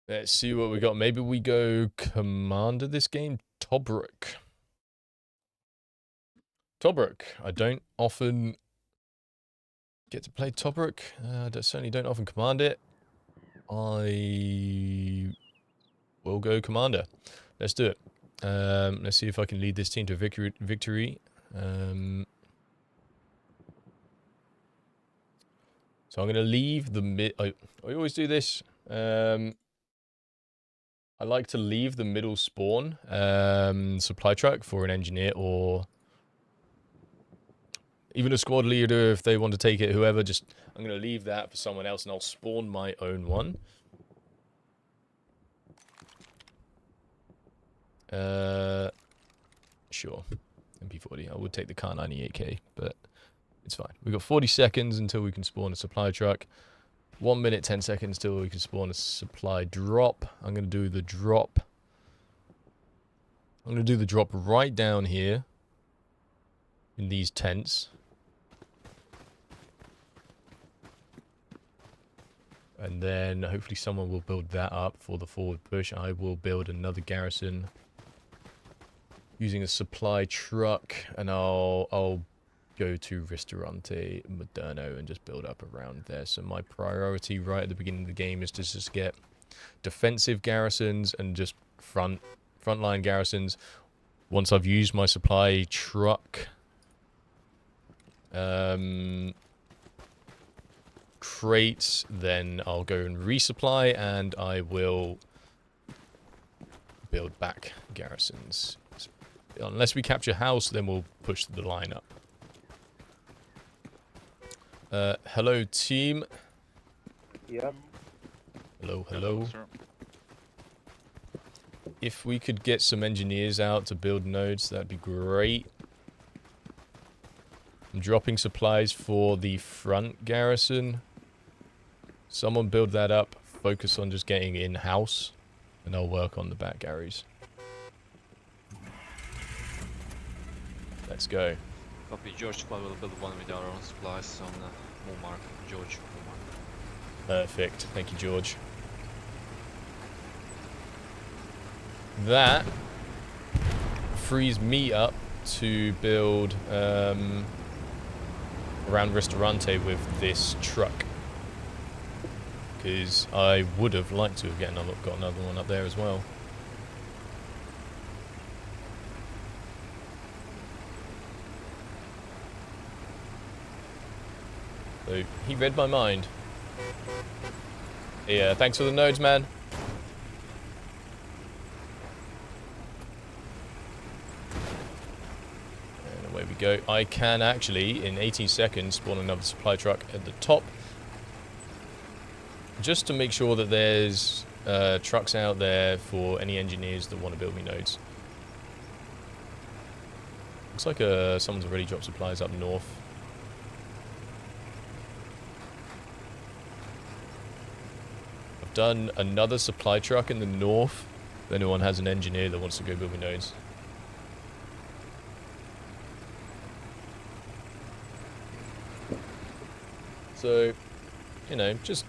Let's see what we got. Maybe we go commander this game. Tobruk. Tobruk. I don't often get to play Tobruk. I certainly don't often command it. I will go commander. Let's do it. Let's see if I can lead this team to victory. So I'm going to leave the mid... I always do this. I like to leave the middle spawn supply truck for an engineer or even a squad leader if they want to take it, whoever. Just I'm going to leave that for someone else and I'll spawn my own one. Sure. MP40. I would take the Car 98K, but it's fine. We've got 40 seconds until we can spawn a supply truck. 1 minute, 10 seconds till we can spawn a supply drop. I'm going to do the drop. I'm going to do the drop right down here in these tents. And then hopefully someone will build that up for the forward push. I will build another garrison using a supply truck, and I'll go to Ristorante Moderno and just build up around there. So my priority right at the beginning of the game is to just get defensive garrisons and just frontline garrisons. Once I've used my supply truck crates, then I'll go and resupply and I will build back garrisons. Unless we capture house, then we'll push the line up. Hello, team. Yep. Hello. Hello, sir. If we could get some engineers out to build nodes, that'd be great. I'm dropping supplies for the front garrison. Someone build that up. Focus on just getting in-house, and I'll work on the back garries. Let's go. Copy. George squad will build one with our own supplies on Moon Mark. George, Moon Mark. Perfect. Thank you, George. That frees me up to build around Ristorante with this truck. Because I would have liked to have got another one up there as well. So he read my mind. Yeah, thanks for the nodes, man. And away we go. I can actually, in 18 seconds, spawn another supply truck at the top. Just to make sure that there's trucks out there for any engineers that want to build me nodes. Looks like someone's already dropped supplies up north. I've done another supply truck in the north. If anyone has an engineer that wants to go build me nodes. So, you know, just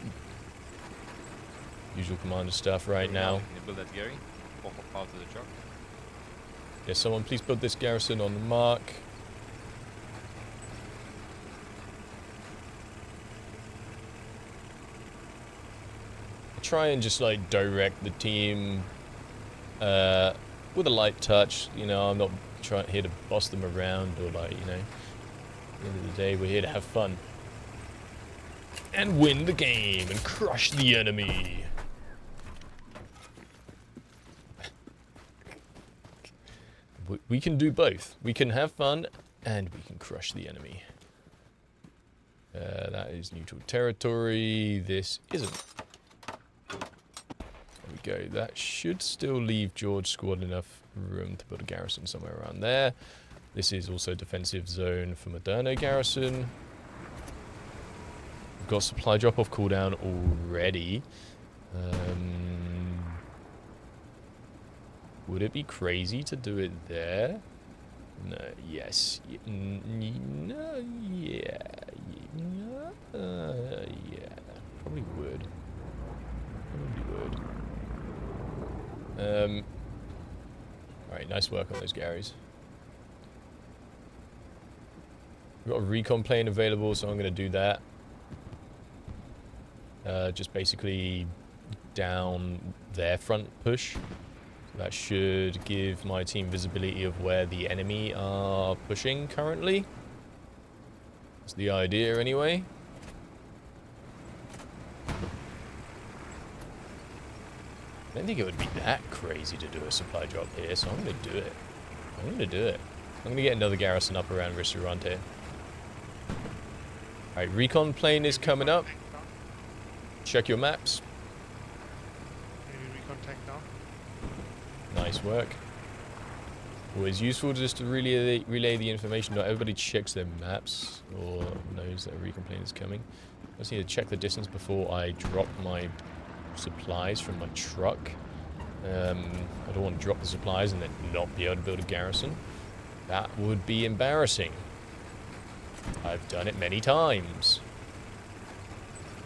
usual commander stuff right now. Can you build that Gary? Pop out of the truck. Yeah, someone please build this garrison on the mark. I try and just like direct the team with a light touch. You know, I'm not here to boss them around or like, you know, at the end of the day, we're here to have fun. And win the game and crush the enemy. We can do both. We can have fun and we can crush the enemy. That is neutral territory. This isn't. There we go. That should still leave George squad enough room to build a garrison somewhere around there. This is also defensive zone for Moderno garrison. We've got supply drop-off cooldown already. Would it be crazy to do it there? No, yes. No, yeah. Yeah. Probably would. Probably would. Alright, nice work on those Garys. We've got a recon plane available, so I'm going to do that. Just basically down their front push. So that should give my team visibility of where the enemy are pushing currently. That's the idea anyway. I don't think it would be that crazy to do a supply drop here, so I'm going to do it. I'm going to do it. I'm going to get another garrison up around Ristorante. Alright, recon plane is coming up. Check your maps. Maybe recon tank down. Nice work. Always useful just to relay the information. Not everybody checks their maps or knows that a recon plane is coming. I just need to check the distance before I drop my supplies from my truck. I don't want to drop the supplies and then not be able to build a garrison. That would be embarrassing. I've done it many times.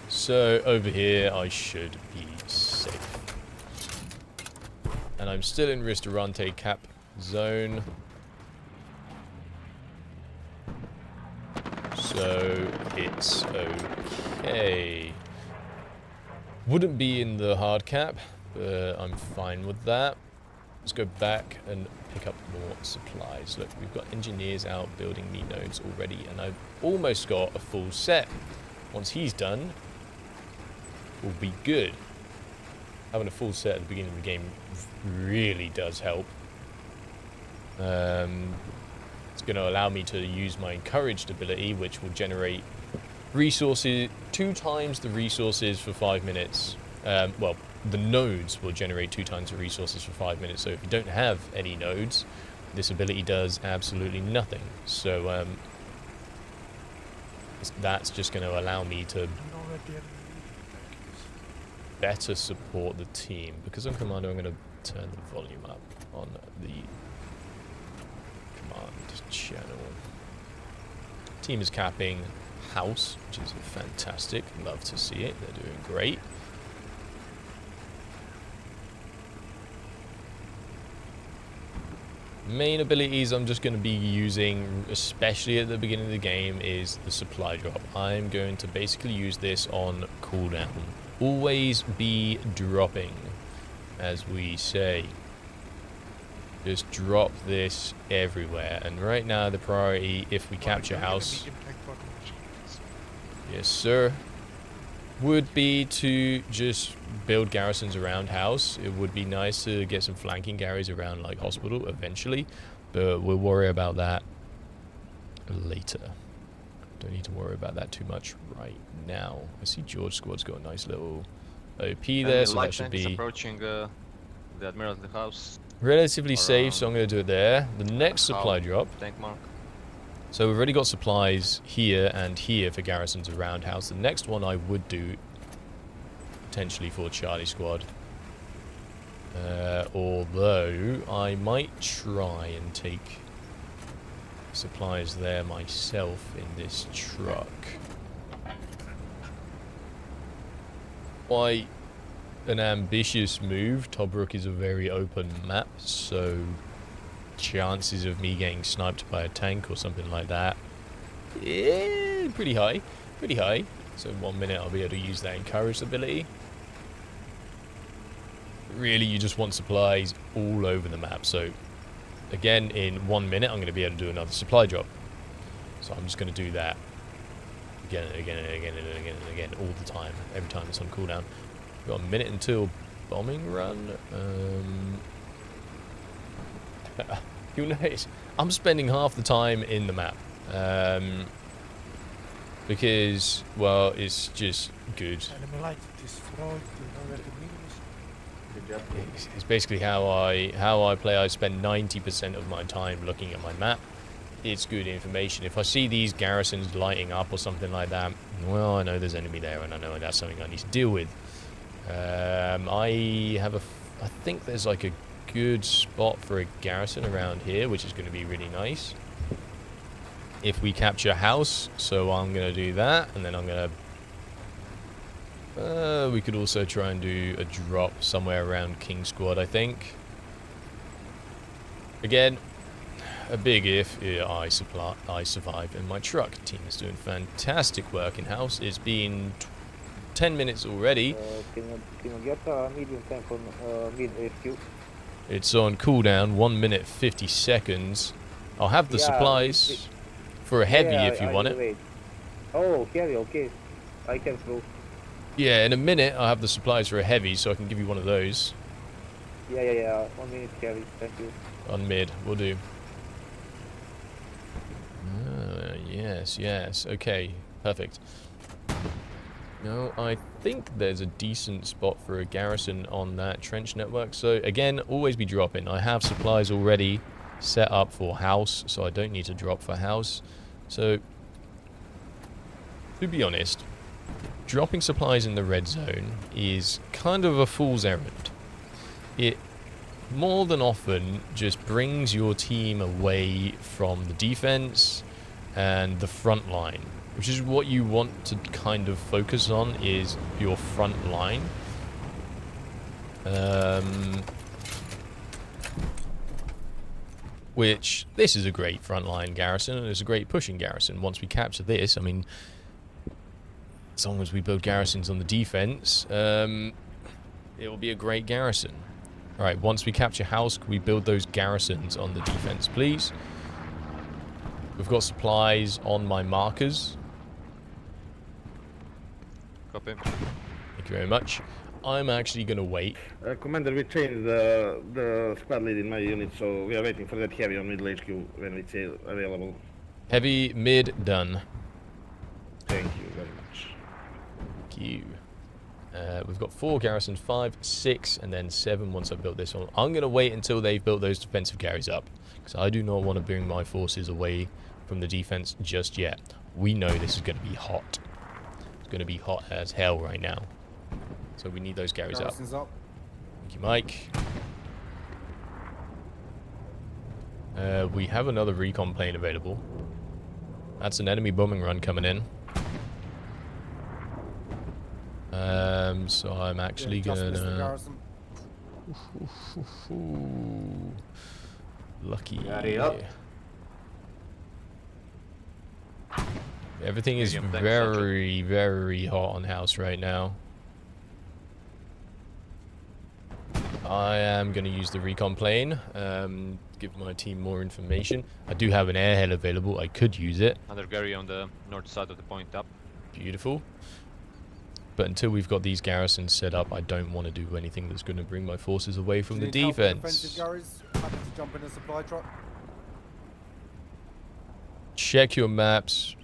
So over here I should be safe. And I'm still in Ristorante cap zone. So it's okay. Wouldn't be in the hard cap, but I'm fine with that. Let's go back and pick up more supplies. Look, we've got engineers out building me nodes already, and I've almost got a full set. Once he's done, we'll be good. Having a full set at the beginning of the game really does help. It's going to allow me to use my encouraged ability, which will generate resources, 2 times the resources for 5 minutes. Well, the nodes will generate 2 times the resources for 5 minutes. So if you don't have any nodes, this ability does absolutely nothing. So that's just going to allow me to better support the team. Because I'm commander, I'm going to turn the volume up on the command channel. Team is capping house, which is fantastic. Love to see it. They're doing great. Main abilities I'm just going to be using, especially at the beginning of the game, is the supply drop. I'm going to basically use this on cooldown. Always be dropping, as we say. Just drop this everywhere. And right now the priority, if we capture house, yes sir, would be to just build garrisons around house. It would be nice to get some flanking garries around like hospital eventually, but we'll worry about that later. Don't need to worry about that too much right now. I see George squad's got a nice little OP there, so that should be approaching the Admiralty house. Relatively safe, so I'm going to do it there. The next supply drop. Tank mark. So we've already got supplies here and here for garrisons around house. The next one I would do potentially for Charlie squad. Although I might try and take supplies there myself in this truck. Quite an ambitious move. Tobruk is a very open map, so chances of me getting sniped by a tank or something like that, pretty high. So in 1 minute I'll be able to use that encouraged ability. Really, you just want supplies all over the map. So again, in 1 minute I'm going to be able to do another supply drop. So I'm just going to do that again and again and again and again and again all the time, every time it's on cooldown. We've got a minute until bombing run. You'll notice I'm spending half the time in the map. Because, well, it's just good. It's basically how I play. I spend 90% of my time looking at my map. It's good information. If I see these garrisons lighting up or something like that, well, I know there's enemy there, and I know that's something I need to deal with. I think there's like a good spot for a garrison around here, which is going to be really nice if we capture house. So I'm going to do that, and then I'm going to We could also try and do a drop somewhere around King Squad, I think. Again, a big if. Yeah, I survive, and my truck team is doing fantastic work in house. It's been 10 minutes already. Can you get a medium tank on mid HQ? It's on cooldown, 1 minute 50 seconds. I'll have the supplies for a heavy if you want it. Wait. Oh, heavy, okay. I can throw. Yeah, in a minute I'll have the supplies for a heavy, so I can give you one of those. Yeah. 1 minute heavy, thank you. On mid, we'll do. Yes, okay, perfect. No, I think there's a decent spot for a garrison on that trench network. So again, always be dropping. I have supplies already set up for house, so I don't need to drop for house. So, to be honest, dropping supplies in the red zone is kind of a fool's errand. It more than often just brings your team away from the defense and the front line, which is what you want to kind of focus on, is your front line. Which, this is a great frontline garrison, and it's a great pushing garrison. Once we capture this, I mean, as long as we build garrisons on the defense, it will be a great garrison. Alright, once we capture house, can we build those garrisons on the defense, please? We've got supplies on my markers. Copy. Thank you very much. I'm actually going to wait. Commander, we changed the squad lead in my unit, so we are waiting for that heavy on middle HQ when it's available. Heavy, mid, done. Thank you very much. Thank you. We've got 4 garrisons, 5, 6, and then 7 once I've built this one. I'm going to wait until they've built those defensive carries up, because I do not want to bring my forces away from the defense just yet. We know this is going to be hot. It's going to be hot as hell right now. So we need those carries up. Garrison's up. Thank you, Mike. We have another recon plane available. That's an enemy bombing run coming in. So I'm actually gonna... Lucky. Hurry up. Everything is Medium tank, very, very hot on house right now. I am going to use the recon plane, give my team more information. I do have an airhead available. I could use it. Another Gary on the north side of the point up. Beautiful. But until we've got these garrisons set up, I don't want to do anything that's going to bring my forces away from the defense. Happy to jump in a supply truck. Check your maps.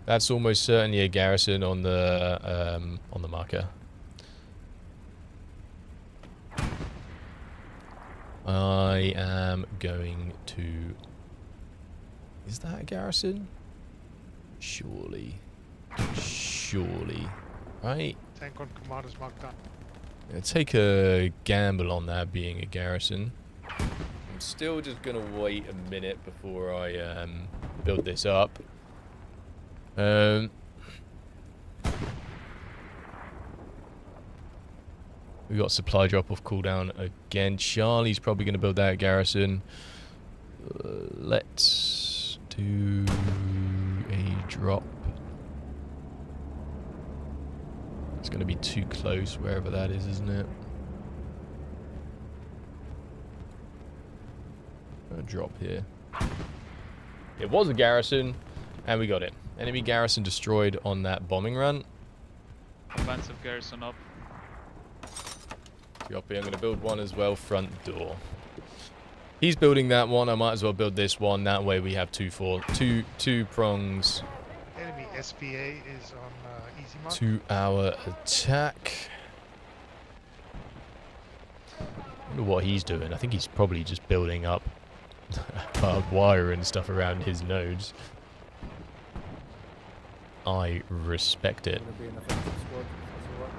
That's almost certainly a garrison on the marker. I am going to... Is that a garrison? Surely. Surely. Right? Tank on command is marked down. Yeah, take a gamble on that being a garrison. I'm still just going to wait a minute before I build this up. We got supply drop off cooldown again. Charlie's probably going to build that garrison. Let's do a drop. It's going to be too close wherever that is, isn't it? A drop here. It was a garrison, and we got it. Enemy garrison destroyed on that bombing run. Offensive garrison up. Copy. I'm going to build one as well, front door. He's building that one. I might as well build this one. That way we have two prongs Enemy SPA is on easy mark. to our attack. I wonder what he's doing. I think he's probably just building up barbed wire and stuff around his nodes. I respect it. Gonna be an offensive squad. That's alright.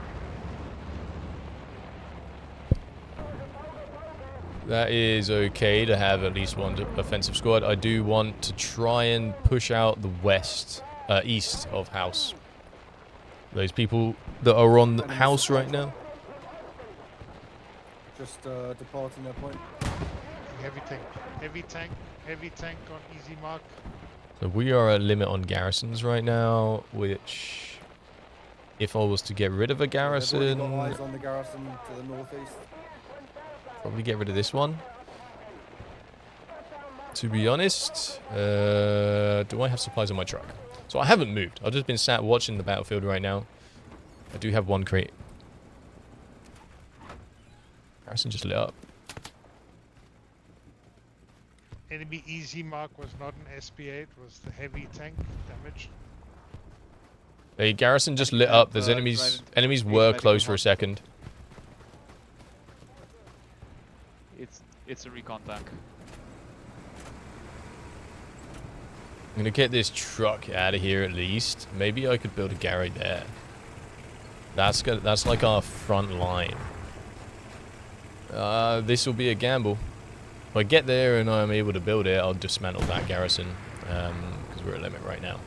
That is okay to have at least one offensive squad. I do want to try and push out the east of house. Those people that are on the house right now. Just departing their point. Heavy tank on easy mark. So we are at limit on garrisons right now, which, if I was to get rid of a They've already garrison, got eyes on the garrison to the northeast. probably get rid of this one. To be honest, do I have supplies on my truck? So I haven't moved. I've just been sat watching the battlefield right now. I do have one crate. Garrison just lit up. Enemy easy mark was not an SPA, it was the heavy tank damage. The garrison just lit up. There's enemies. Enemies were close for a second. It's a recon tank. I'm gonna get this truck out of here at least. Maybe I could build a garage there. That's like our front line. This will be a gamble. If I get there and I'm able to build it, I'll dismantle that garrison. Because we're at limit right now.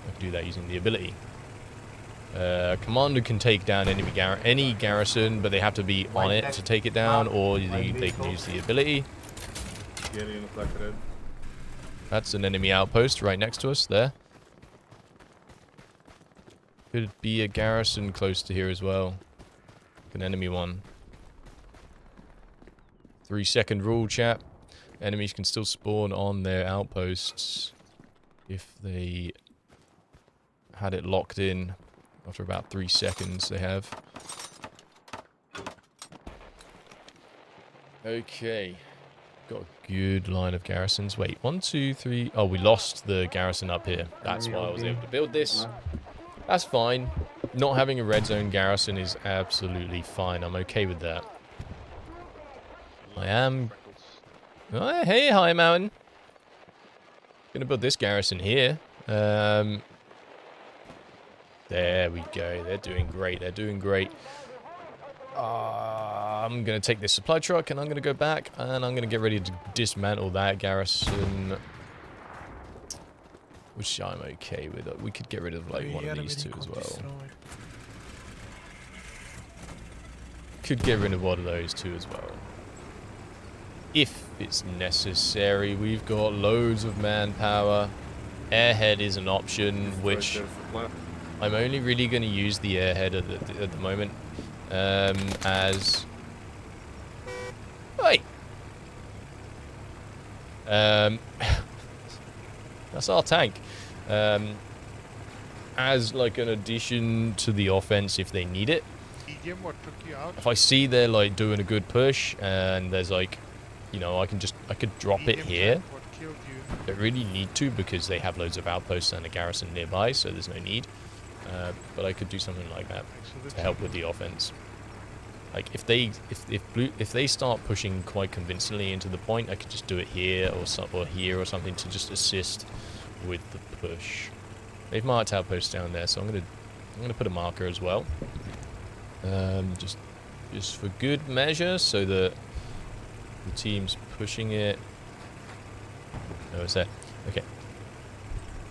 I can do that using the ability. Commander can take down any garrison, but they have to be on it to take it down, or they can use the ability. That's an enemy outpost right next to us there. Could be a garrison close to here as well. An enemy one. 3-second rule, chap. Enemies can still spawn on their outposts if they had it locked in. After about 3 seconds they have. Okay. Got a good line of garrisons. Wait, 1, 2, 3. Oh, we lost the garrison up here. That's why I was able to build this. That's fine. Not having a red zone garrison is absolutely fine. I'm okay with that. I am... Oh, hey, High Mountain. Gonna build this garrison here. There we go. They're doing great. They're doing great. I'm going to take this supply truck and I'm going to go back and I'm going to get ready to dismantle that garrison. Which I'm okay with. We could get rid of like one of these two as well. Could get rid of one of those two as well. If it's necessary. We've got loads of manpower. Airhead is an option, which I'm only really going to use the airhead at the moment. As... Hey! That's our tank. As like an addition to the offense if they need it. Medium, what took you out? If I see they're like doing a good push and there's like, you know, I could drop it here. Tank, what killed you? Don't really need to because they have loads of outposts and a garrison nearby, so there's no need. But I could do something like that to help with the offense. Like if they start pushing quite convincingly into the point, I could just do it here or here or something to just assist with the push. They've marked outposts down there, so I'm gonna put a marker as well. Just for good measure, so that the team's pushing it. Oh, is that okay?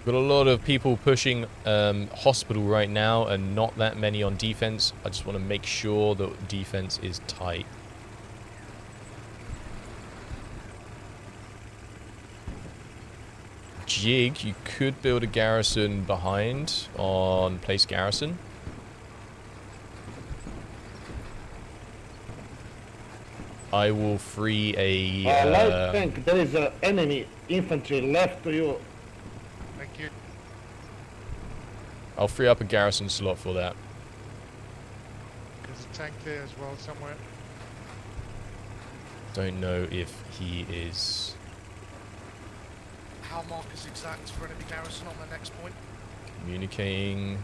Got a lot of people pushing hospital right now and not that many on defense. I just want to make sure that defense is tight. Jig, you could build a garrison behind on place garrison. I will free a... light tank, there is enemy infantry left to you. Thank you. I'll free up a garrison slot for that. There's a tank there as well somewhere. Don't know if he is... How markers exact for enemy garrison on the next point? Communicating.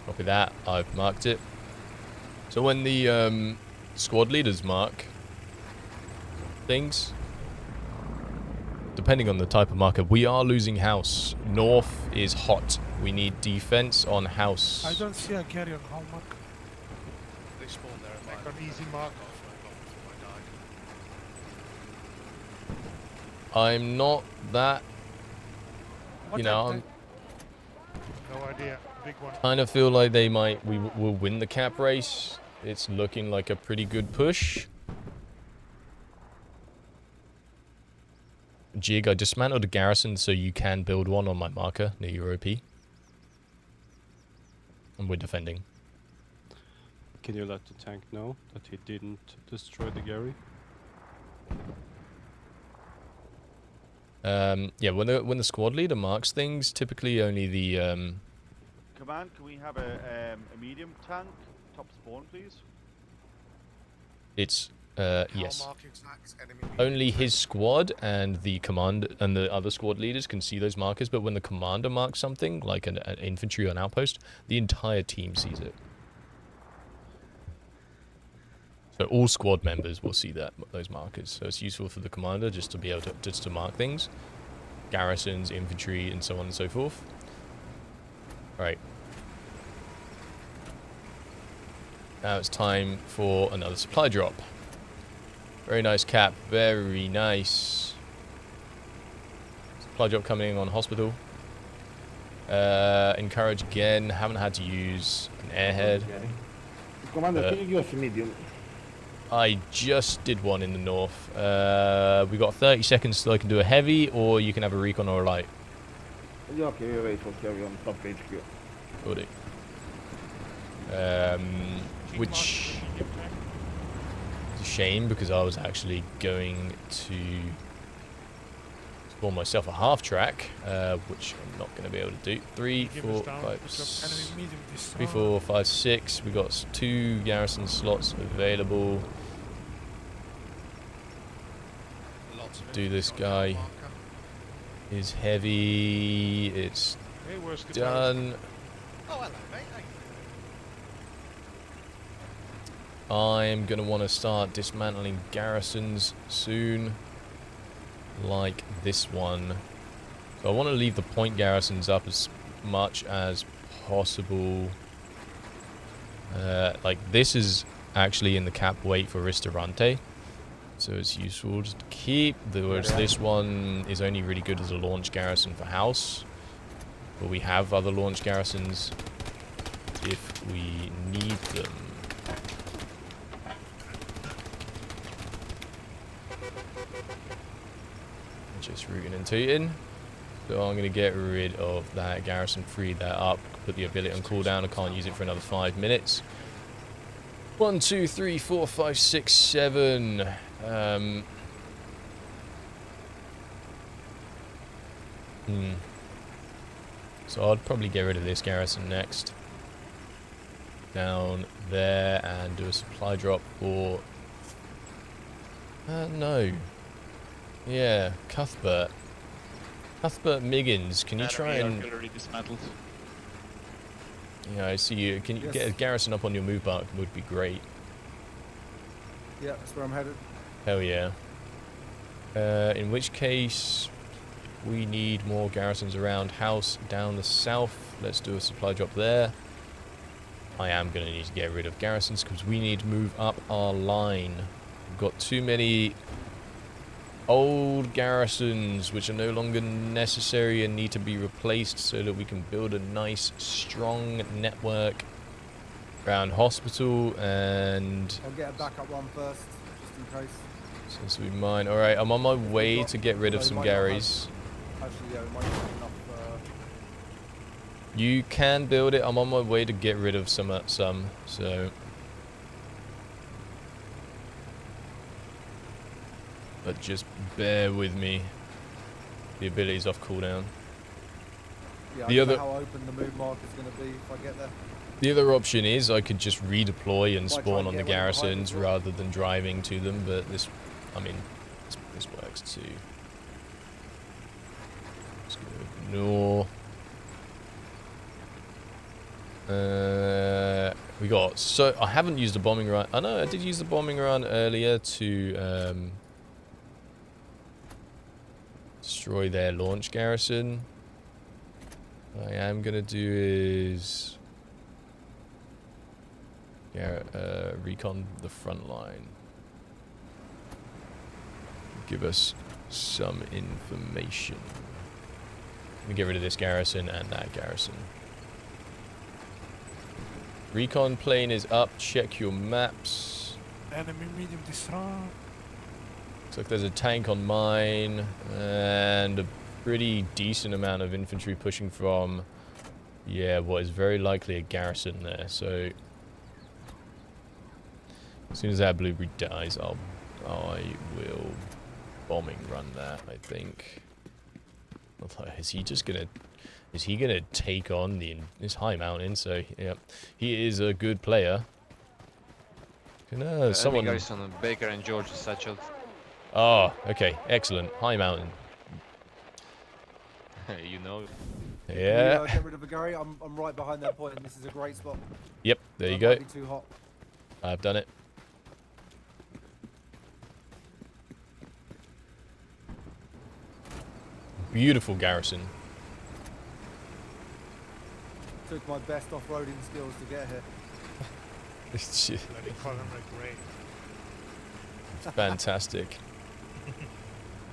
Copy that. I've marked it. So when the squad leaders mark things, depending on the type of marker, we are losing house. North is hot. We need defense on house. I don't see a carrier. How mark? They spawn there. Tank on easy mark. I'm not that, you know, I'm, No idea. big one. Kind of feel like we will win the cap race. It's looking like a pretty good push. Jig, I dismantled a garrison so you can build one on my marker near your OP. And we're defending. Can you let the tank know that he didn't destroy the Gary? Yeah, when the squad leader marks things, typically only the Command, can we have a medium tank top spawn, please? it's How yes. marking snacks, enemy Only his squad and the command and the other squad leaders can see those markers, but when the commander marks something, like an infantry or an outpost, the entire team sees it. So all squad members will see those markers. So it's useful for the commander just to be able to mark things. Garrisons, infantry, and so on and so forth. Right. Now it's time for another supply drop. Very nice cap, very nice. Supply drop coming in on hospital. Encourage again, haven't had to use an airhead. Commander, can you give us a medium? I just did one in the north. We got 30 seconds till I can do a heavy, or you can have a recon or a light. Yeah, okay, we're ready for carry on top HQ. Got it. Which is a shame because I was actually going to spawn myself a half track, which I'm not going to be able to do. 3, 4, 5, 6. We got 2 garrison slots available. Do this guy. Is heavy. It's Hey, where's the done. Oh, hello, mate. I'm going to want to start dismantling garrisons soon, like this one. So I want to leave the point garrisons up as much as possible. Like this is actually in the cap weight for Ristorante, so it's useful just to keep. Whereas this one is only really good as a launch garrison for house, but we have other launch garrisons if we need them. Just rooting and tooting. So I'm going to get rid of that garrison, free that up, put the ability on cooldown. I can't use it for another 5 minutes. 1, 2, 3, 4, 5, 6, 7. So I'd probably get rid of this garrison next. Down there and do a supply drop for... no. Yeah, Cuthbert. Cuthbert Miggins, can you try and... Artillery dismantled. Yeah, I see you. Can you get a garrison up on your move mark? Would be great. Yeah, that's where I'm headed. Hell yeah. In which case, we need more garrisons around house down the south. Let's do a supply drop there. I am going to need to get rid of garrisons because we need to move up our line. We've got too many old garrisons which are no longer necessary and need to be replaced so that we can build a nice strong network around hospital. And I'll get a backup one first, just in case. since we mine, all right, I'm on my way to get rid of some Garys. Actually, yeah, we might have enough. You can build it. I'm on my way to get rid of some so but just bear with me. The ability's off cooldown. Yeah, The I don't other- know how open the move mark is going to be if I get there. The other option is I could just redeploy and Might try spawn and on the get one behind garrisons as well. rather than driving to them, but this, I mean, this works too. Just gonna ignore. We got, so I haven't used a bombing run. I know I did use the bombing run earlier to destroy their launch garrison. What I am gonna do is recon the front line. Give us some information. Let me get rid of this garrison and that garrison. Recon plane is up. Check your maps. Enemy medium disarm. Looks like there's a tank on mine and a pretty decent amount of infantry pushing from, yeah, what is very likely a garrison there. So as soon as that blueberry dies, I will bombing run that, I think. Although, is he gonna take on this high mountain? So yeah, he is a good player. Someone. Enemy guys on Baker and George is satchel. Oh, okay, excellent. High mountain. You know. Can you, Yeah. get rid of the Gary? I'm right behind that point. This is a great spot. Yep. There you It go. might be too hot. I've done it. Beautiful garrison. Took my best off-roading skills to get here. It's Bloody column are great. fantastic.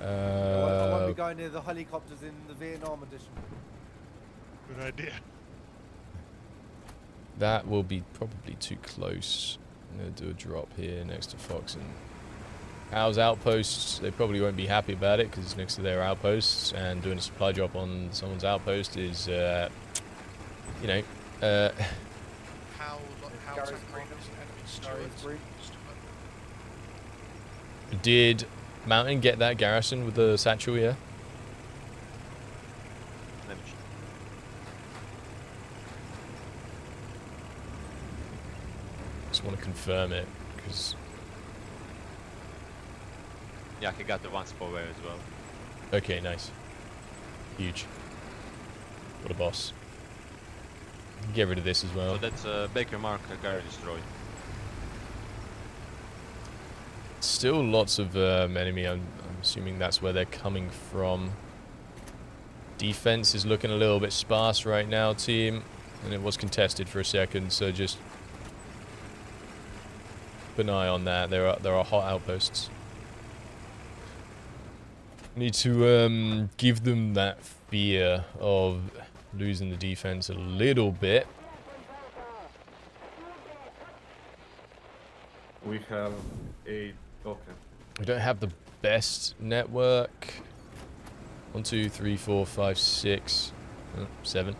I won't be going near the helicopters in the Vietnam edition. Good idea. That will be probably too close. I'm going to do a drop here next to Fox and How's outposts. They probably won't be happy about it because it's next to their outposts, and doing a supply drop on someone's outpost is, you know, How Gary's tank green. is enemy Gary's stewards. green. Did Mountain get that garrison with the satchel, yeah? Let me check. Just want to confirm it, because... Yeah, he got the one spot away as well. Okay, nice. Huge. What a boss. Get rid of this as well. So that's Baker Mark, Gary destroyed. Still lots of enemy. I'm assuming that's where they're coming from. Defense is looking a little bit sparse right now, team. And it was contested for a second, so just keep an eye on that. There are hot outposts. Need to give them that fear of losing the defense a little bit. We have a... Okay. We don't have the best network. 1, 2, 3, 4, 5, 6, 7.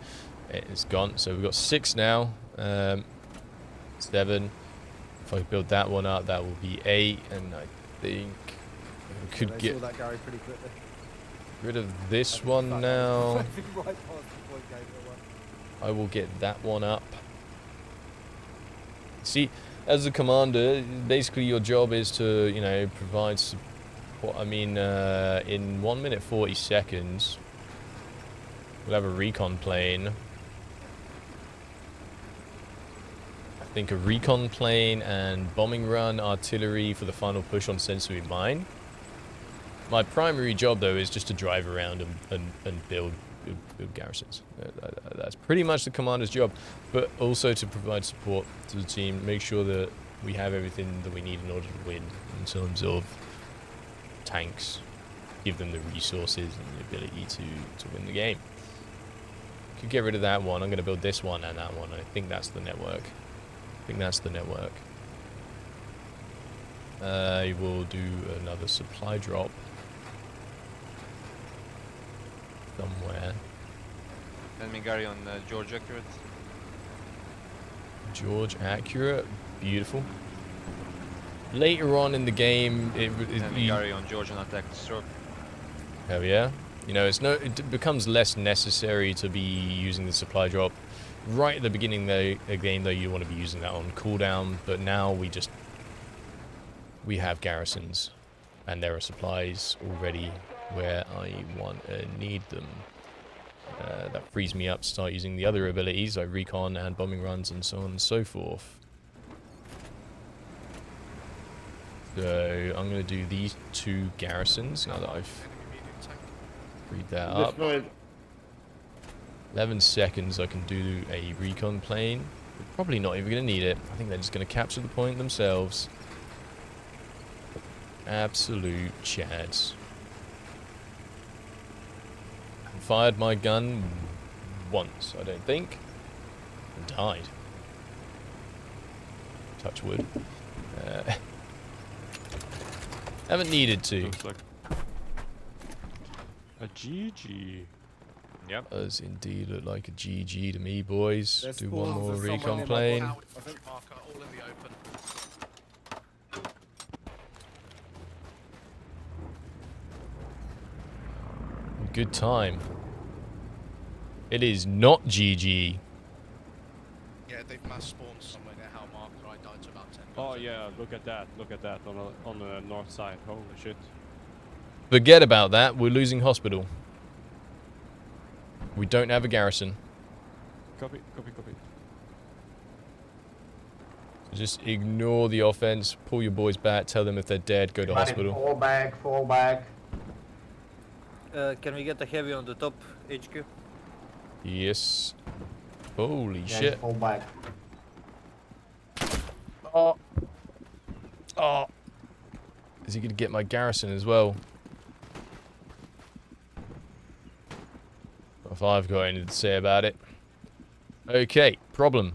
It's gone. So we've got 6 now. 7. If I build that one up, that will be 8. And I think we could They get saw that Gary pretty quickly. rid of this In one fact, now. right past the point gate or what. I will get that one up. See, as a commander, basically your job is to, you know, provide support. I mean, in 1 minute 40 seconds, we'll have a recon plane. I think a recon plane and bombing run artillery for the final push on Sensui Mine. My primary job, though, is just to drive around and build garrisons. That's pretty much the commander's job, but also to provide support to the team, make sure that we have everything that we need in order to win in terms of tanks, give them the resources and the ability to win the game. Could get rid of that one. I'm going to build this one and that one. I think that's the network. I will do another supply drop somewhere. Enemy Gary on George accurate. George accurate, beautiful. Later on in the game, Enemy Gary on George on attack stroke. hell yeah. You know, it becomes less necessary to be using the supply drop. Right at the beginning of the game, though, you want to be using that on cooldown. But now we have garrisons, and there are supplies already where I want and need them. That frees me up to start using the other abilities like recon and bombing runs and so on and so forth. So I'm going to do these 2 garrisons now that I've Enemy medium tank. freed that up. Destroyed. 11 seconds I can do a recon plane. We're probably not even going to need it. I think they're just going to capture the point themselves. Absolute chads. Fired my gun once, I don't think, and died. Touch wood. Haven't needed to. Looks like a GG. Yep. Does indeed look like a GG to me, boys. There's Do one spawns more of someone recon in my plane. body. Out in the marker, all in the open. Good time. It is not GG. Yeah, they've mass spawned somewhere near how marker. I died to about 10 guys. Oh yeah, look at that on the north side. Holy shit. Forget about that. We're losing hospital. We don't have a garrison. Copy. So just ignore the offense. Pull your boys back. Tell them if they're dead, go to hospital. Fall back, fall back. Can we get a heavy on the top HQ? Yes. Holy shit. Fall back. Oh. Oh. Is he going to get my garrison as well? If I've got anything to say about it. Okay, problem.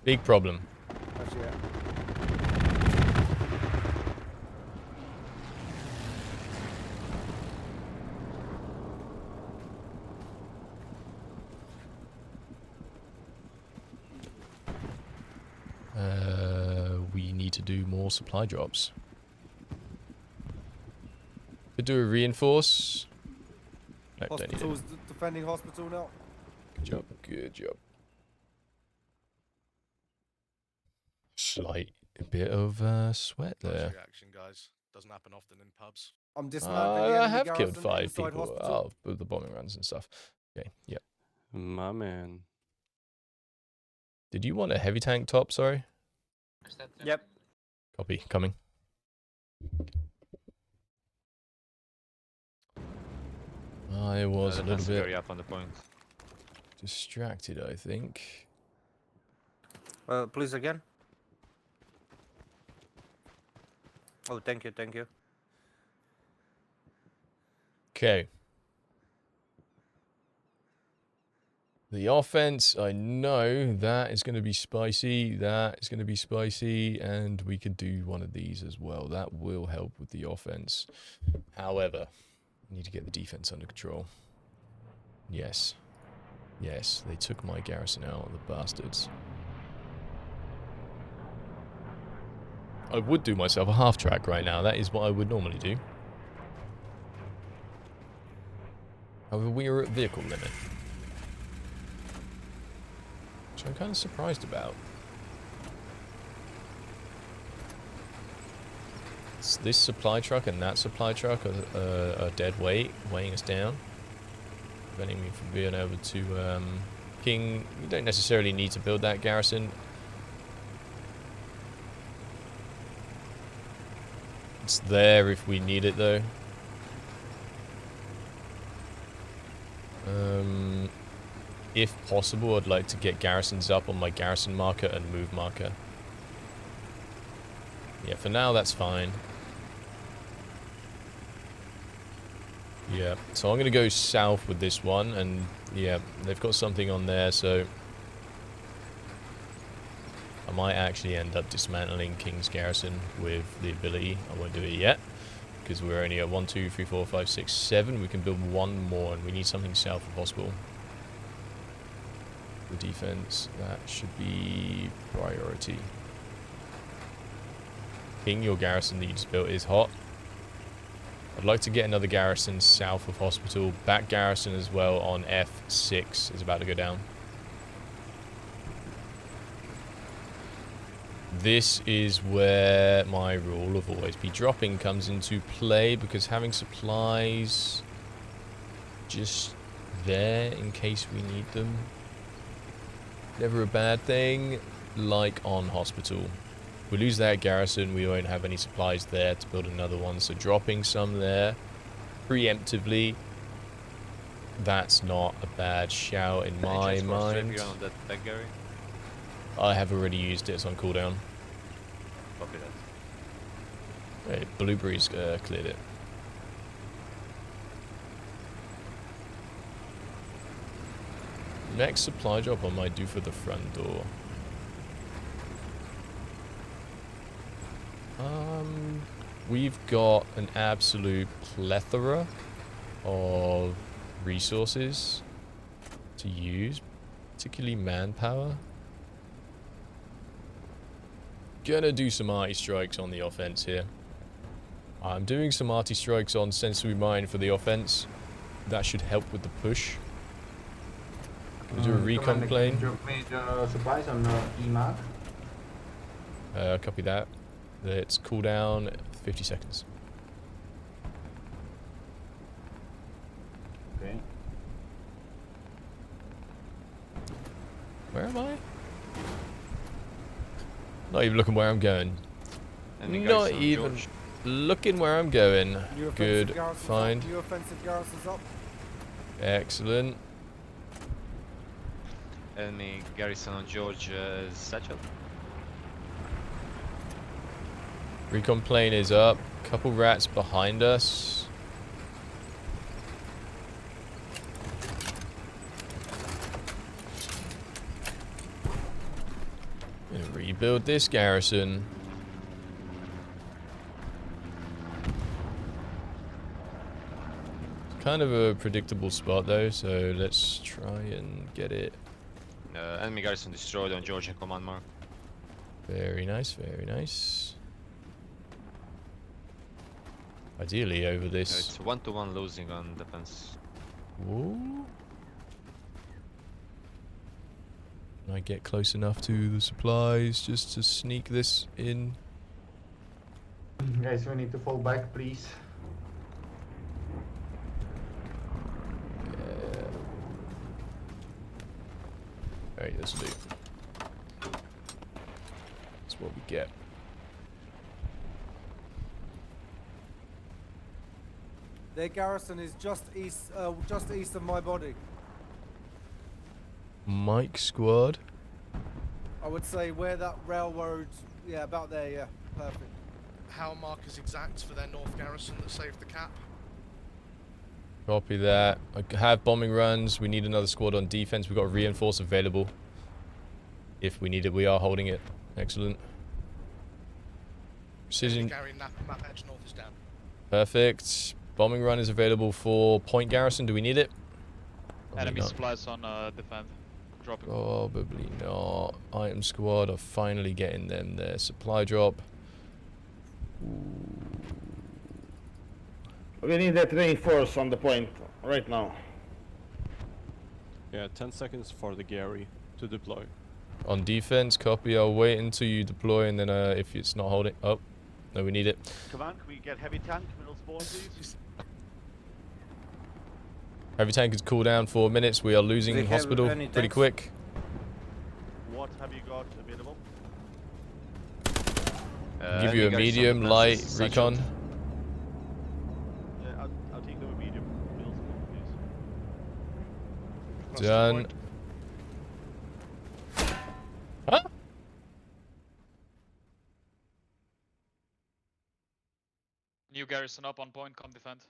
Big problem. That's yeah. We need to do more supply drops. Could do a reinforce. No, don't need it. Hospital's defending hospital now. Good job. Good job. Slight bit of sweat Nice there. reaction, guys. Doesn't happen often in pubs. I'm dismantling the I enemy have killed garrison 5 inside people. hospital. Oh, with the bombing runs and stuff. Okay, yep. My man. Did you want a heavy tank top? Sorry. Yep. Copy. Coming. I was a little bit up on the point. distracted, I think. Please again. Oh, thank you, thank you. Okay. The offense, I know that is going to be spicy. That is going to be spicy. And we could do one of these as well. That will help with the offense. However, we need to get the defense under control. Yes. Yes, they took my garrison out, the bastards. I would do myself a half track right now. That is what I would normally do. However, we are at vehicle limit. Which I'm kind of surprised about. This supply truck and that supply truck are dead weight, weighing us down. Preventing me from being able to King. You don't necessarily need to build that garrison. It's there if we need it though. If possible, I'd like to get garrisons up on my garrison marker and move marker. Yeah, for now that's fine. Yeah, so I'm going to go south with this one, and yeah, they've got something on there, so I might actually end up dismantling King's Garrison with the ability. I won't do it yet, because we're only at 1, 2, 3, 4, 5, 6, 7. We can build one more, and we need something south if possible. The defense, that should be priority. King, your garrison that you just built is hot. I'd like to get another garrison south of hospital. Back garrison as well on F6 is about to go down. This is where my rule of always be dropping comes into play, because having supplies just there in case we need them, never a bad thing, like on hospital. If we lose that garrison, we won't have any supplies there to build another one, so dropping some there preemptively, that's not a bad shout in my mind. On that tech, Gary? I have already used it, it's on cooldown. Copy that. Right, Blueberry's cleared it. Next supply drop I might do for the front door. We've got an absolute plethora of resources to use, particularly manpower. Gonna do some arty strikes on the offense here. I'm doing some arty strikes on sensory mine for the offense. That should help with the push. We'll do a recon plane. Drop me the supplies on EMAG. Copy that. Let's cool down 50 seconds. Okay. Where am I? Not even looking where I'm going. Enemy Not garrison on even George. looking where I'm going. New offensive Good. garrisons Fine. Up. New offensive garrisons up. Excellent. Enemy garrison on George is satchel. Recon plane is up. Couple rats behind us. Gonna rebuild this garrison. It's kind of a predictable spot though, so let's try and get it. Enemy garrison destroyed on George and command mark. Very nice, very nice. Ideally over this. It's 1-to-1 losing on defense. Ooh. Can I get close enough to the supplies just to sneak this in? Guys, we need to fall back, please. Yeah. Alright, let's do. That's what we get. Their garrison is just east of my body. Mike squad. I would say where that railroad, yeah, about there, yeah, perfect. How markers exact for their north garrison that saved the cap? Copy that. I have bombing runs. We need another squad on defense. We've got reinforce available. If we need it, we are holding it. Excellent. Precision. Gary, map edge north is down. Perfect. Bombing run is available for Point Garrison. Do we need it? Probably Enemy not. supplies on defend. Dropping. Probably not. Item squad are finally getting them their supply drop. Ooh. We need that reinforce on the point right now. Yeah, 10 seconds for the Gary to deploy. On defense, copy. I'll wait until you deploy, and then if it's not holding, oh, no, we need it. Command, can we get heavy tank middle spawn, please? Heavy tank is cool down 4 minutes. We are losing They have hospital any pretty tanks? quick. What have you got available? Give you a Enemy garrison on medium, defense light, is satchel. recon. I'll take the medium middle spawn, please. Across the Done. point. Huh? New garrison up on point, come defend.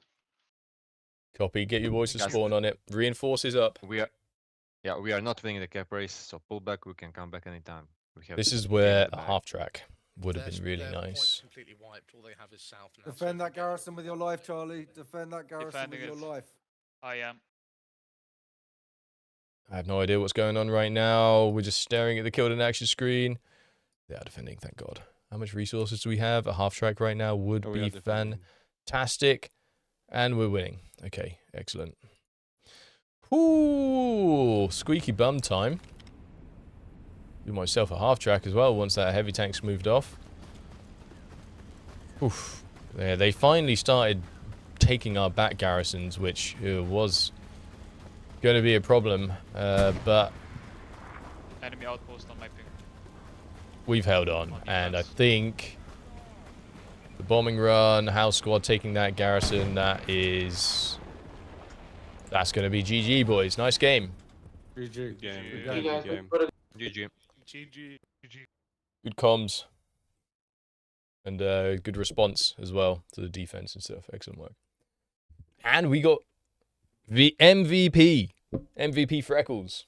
Copy. Get your boys to Guys. spawn on it. Reinforces up. We are not winning the cap race, so pull back. We can come back anytime. We have This is game where in the a bag. half track would have Their- been really their point's nice. completely wiped. All they have is south now. so Defend if that we get- garrison with your life, Charlie. Defend that garrison Defending with your it. life. I am. I have no idea what's going on right now. We're just staring at the killed in action screen. They are defending, thank God. How much resources do we have? A half track right now would Oh, we are be defending. fantastic. And we're winning. Okay, excellent. Ooh, squeaky bum time. Do myself a half track as well once that heavy tank's moved off. Oof. There, they finally started taking our back garrisons, which was going to be a problem, but Enemy outpost on my ping. we've held on, On and I defense. think the bombing run, house squad taking that garrison, that's going to be GG, boys. Nice game. Good game. GG. Good game. GG. GG. GG. Good comms. And good response as well to the defense and stuff. Excellent work. And we got the MVP. MVP Freckals.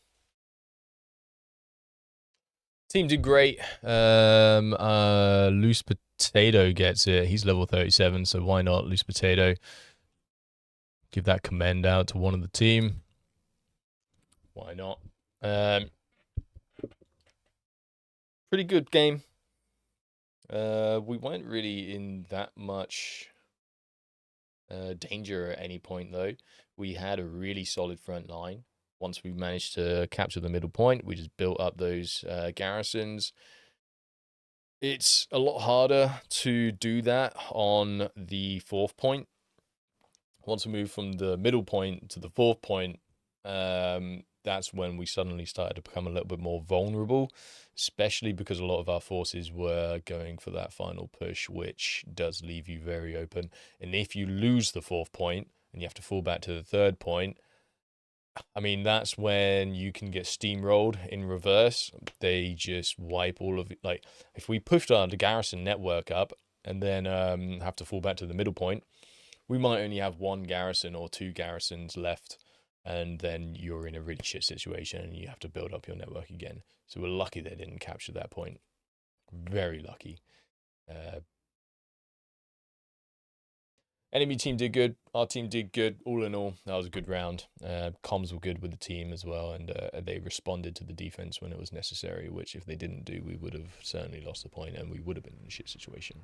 Team did great. Loose Potato gets it. He's level 37, so why not Loose Potato? Give that commend out to one of the team. Why not? Pretty good game. We weren't really in that much danger at any point, though. We had a really solid front line. Once we managed to capture the middle point, we just built up those garrisons. It's a lot harder to do that on the 4th point. Once we move from the middle point to the 4th point, that's when we suddenly started to become a little bit more vulnerable, especially because a lot of our forces were going for that final push, which does leave you very open. And if you lose the 4th point and you have to fall back to the 3rd point, I mean, that's when you can get steamrolled in reverse. They just wipe all of it. Like, if we pushed our garrison network up and then have to fall back to the middle point, we might only have 1 garrison or 2 garrisons left, and then you're in a really shit situation and you have to build up your network again. So we're lucky they didn't capture that point. Very lucky. Enemy team did good. Our team did good. All in all, that was a good round. Comms were good with the team as well, and they responded to the defense when it was necessary, which if they didn't do, we would have certainly lost the point and we would have been in a shit situation.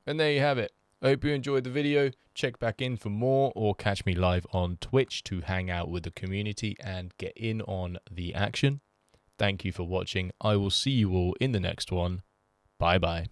And there you have it. I hope you enjoyed the video. Check back in for more or catch me live on Twitch to hang out with the community and get in on the action. Thank you for watching. I will see you all in the next one. Bye bye.